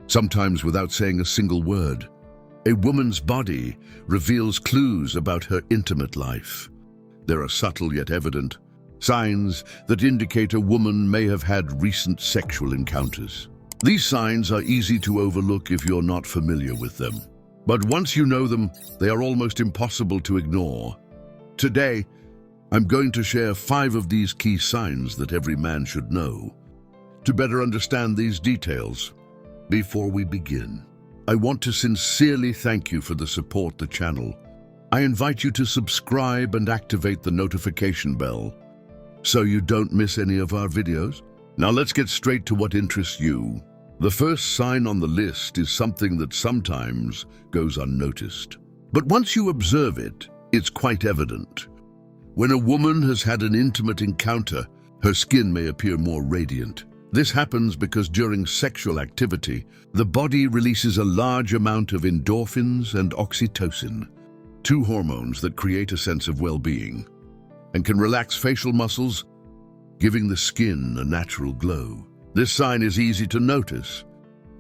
sometimes without saying a single word. A woman's body reveals clues about her intimate life. There are subtle yet evident signs that indicate a woman may have had recent sexual encounters. These signs are easy to overlook if you're not familiar with them. But once you know them, they are almost impossible to ignore. Today, I'm going to share 5 of these key signs that every man should know. To better understand these details, before we begin, I want to sincerely thank you for the support the channel. I invite you to subscribe and activate the notification bell so you don't miss any of our videos. Now let's get straight to what interests you. The first sign on the list is something that sometimes goes unnoticed. But once you observe it, it's quite evident. When a woman has had an intimate encounter, her skin may appear more radiant. This happens because during sexual activity, the body releases a large amount of endorphins and oxytocin, 2 hormones that create a sense of well-being and can relax facial muscles, giving the skin a natural glow. This sign is easy to notice,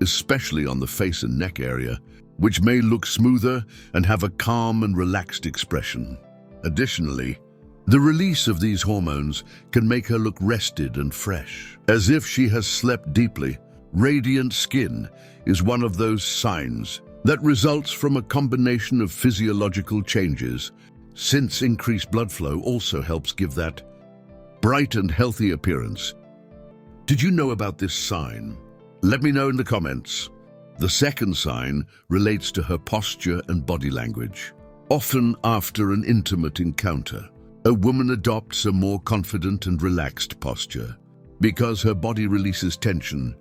especially on the face and neck area, which may look smoother and have a calm and relaxed expression. Additionally, the release of these hormones can make her look rested and fresh, as if she has slept deeply. Radiant skin is one of those signs that results from a combination of physiological changes, since increased blood flow also helps give that bright and healthy appearance. Did you know about this sign? Let me know in the comments. The second sign relates to her posture and body language. Often after an intimate encounter, a woman adopts a more confident and relaxed posture because her body releases tension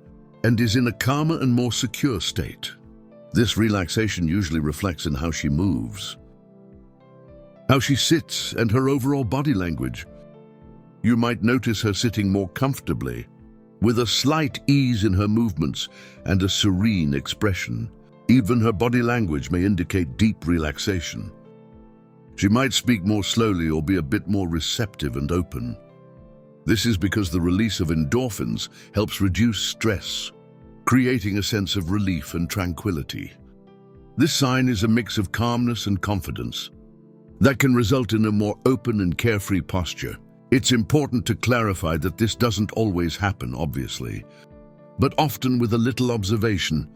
and is in a calmer and more secure state. This relaxation usually reflects in how she moves, how she sits, and her overall body language. You might notice her sitting more comfortably, with a slight ease in her movements and a serene expression. Even her body language may indicate deep relaxation. She might speak more slowly or be a bit more receptive and open. This is because the release of endorphins helps reduce stress, creating a sense of relief and tranquility. This sign is a mix of calmness and confidence that can result in a more open and carefree posture. It's important to clarify that this doesn't always happen, obviously, but often with a little observation,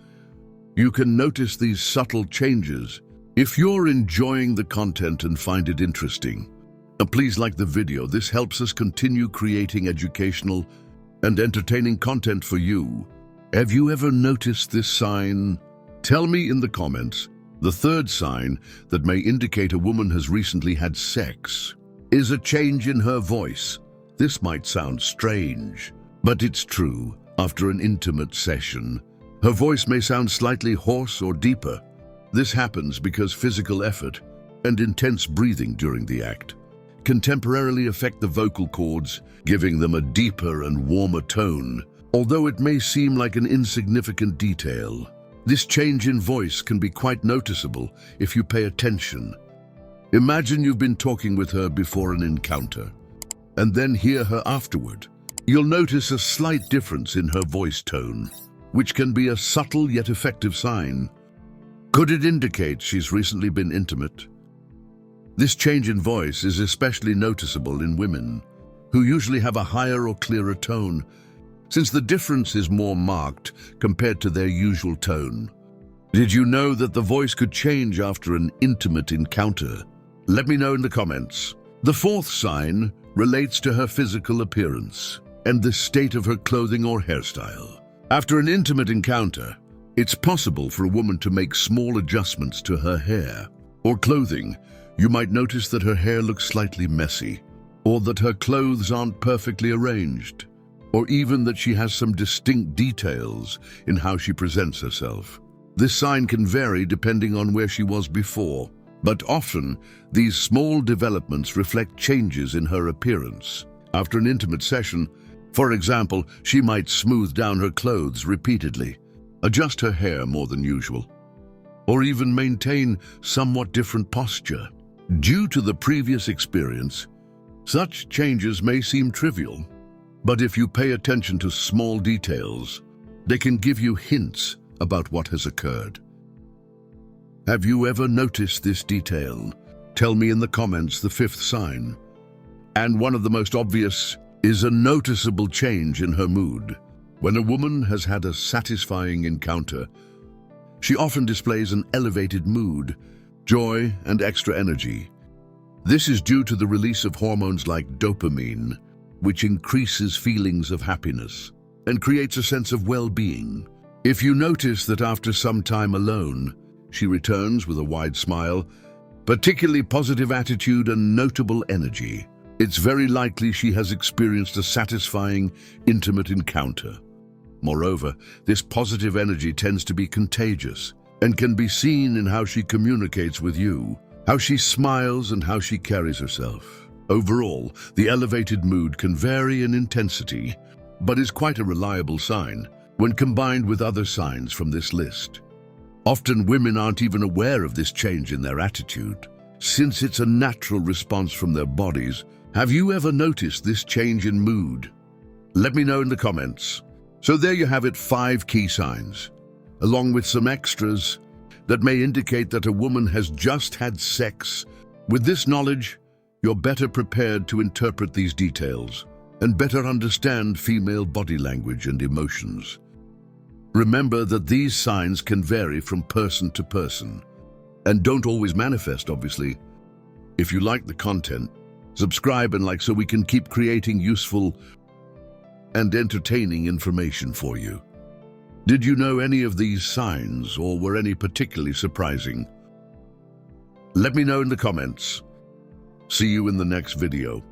you can notice these subtle changes. If you're enjoying the content and find it interesting, please like the video. This helps us continue creating educational and entertaining content for you. Have you ever noticed this sign? Tell me in the comments. The third sign that may indicate a woman has recently had sex is a change in her voice. This might sound strange, but it's true. After an intimate session, her voice may sound slightly hoarse or deeper. This happens because physical effort and intense breathing during the act can temporarily affect the vocal cords, giving them a deeper and warmer tone. Although it may seem like an insignificant detail, this change in voice can be quite noticeable if you pay attention. Imagine you've been talking with her before an encounter, and then hear her afterward. You'll notice a slight difference in her voice tone, which can be a subtle yet effective sign. Could it indicate she's recently been intimate? This change in voice is especially noticeable in women, who usually have a higher or clearer tone, since the difference is more marked compared to their usual tone. Did you know that the voice could change after an intimate encounter? Let me know in the comments. The fourth sign relates to her physical appearance and the state of her clothing or hairstyle. After an intimate encounter, it's possible for a woman to make small adjustments to her hair or clothing. You might notice that her hair looks slightly messy, or that her clothes aren't perfectly arranged, or even that she has some distinct details in how she presents herself. This sign can vary depending on where she was before, but often these small developments reflect changes in her appearance. After an intimate session, for example, she might smooth down her clothes repeatedly, adjust her hair more than usual, or even maintain somewhat different posture. Due to the previous experience, such changes may seem trivial, but if you pay attention to small details, they can give you hints about what has occurred. Have you ever noticed this detail? Tell me in the comments the fifth sign. And one of the most obvious is a noticeable change in her mood. When a woman has had a satisfying encounter, she often displays an elevated mood, joy, and extra energy. This is due to the release of hormones like dopamine, which increases feelings of happiness and creates a sense of well-being. If you notice that after some time alone, she returns with a wide smile, particularly positive attitude and notable energy, it's very likely she has experienced a satisfying, intimate encounter. Moreover, this positive energy tends to be contagious and can be seen in how she communicates with you, how she smiles, and how she carries herself. Overall, the elevated mood can vary in intensity, but is quite a reliable sign when combined with other signs from this list. Often women aren't even aware of this change in their attitude, since it's a natural response from their bodies. Have you ever noticed this change in mood? Let me know in the comments. So there you have it, 5 key signs, along with some extras that may indicate that a woman has just had sex. With this knowledge, you're better prepared to interpret these details and better understand female body language and emotions. Remember that these signs can vary from person to person and don't always manifest, obviously. If you like the content, subscribe and like so we can keep creating useful and entertaining information for you. Did you know any of these signs, or were any particularly surprising? Let me know in the comments. See you in the next video.